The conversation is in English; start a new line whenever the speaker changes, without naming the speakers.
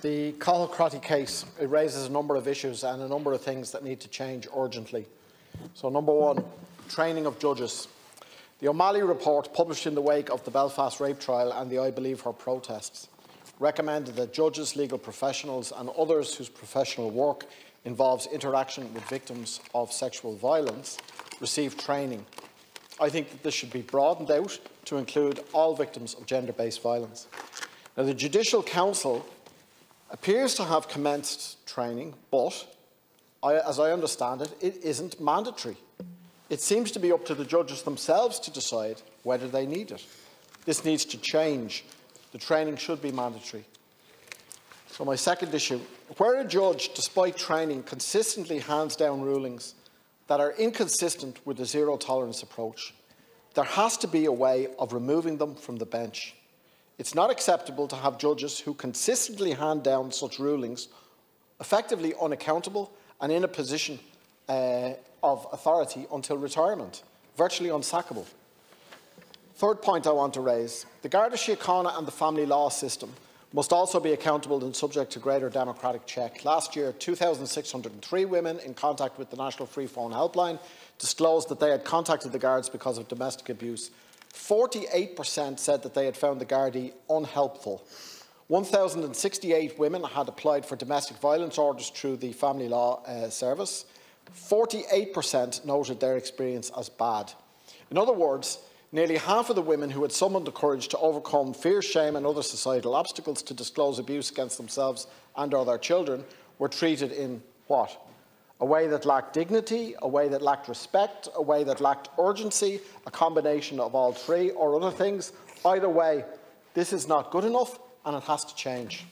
The Cathal Crotty case, it raises a number of issues and a number of things that need to change urgently. So, number one, training of judges. The O'Malley report, published in the wake of the Belfast rape trial and the I Believe Her protests, recommended that judges, legal professionals and others whose professional work involves interaction with victims of sexual violence receive training. I think that this should be broadened out to include all victims of gender-based violence. Now, the Judicial Council appears to have commenced training, but, as I understand it, it isn't mandatory. It seems to be up to the judges themselves to decide whether they need it. This needs to change. The training should be mandatory. So my second issue, where a judge, despite training, consistently hands down rulings that are inconsistent with the zero-tolerance approach, there has to be a way of removing them from the bench. It's not acceptable to have judges who consistently hand down such rulings effectively unaccountable and in a position of authority until retirement, virtually unsackable. Third point I want to raise, the Garda Síochána and the family law system must also be accountable and subject to greater democratic check. Last year, 2,603 women in contact with the National Free Phone Helpline disclosed that they had contacted the Guards because of domestic abuse. 48% said that they had found the Gardaí unhelpful. 1,068 women had applied for domestic violence orders through the Family Law Service. 48% noted their experience as bad. In other words, nearly half of the women who had summoned the courage to overcome fear, shame and other societal obstacles to disclose abuse against themselves and or their children were treated in what? A way that lacked dignity, a way that lacked respect, a way that lacked urgency, a combination of all three or other things. Either way, this is not good enough and it has to change.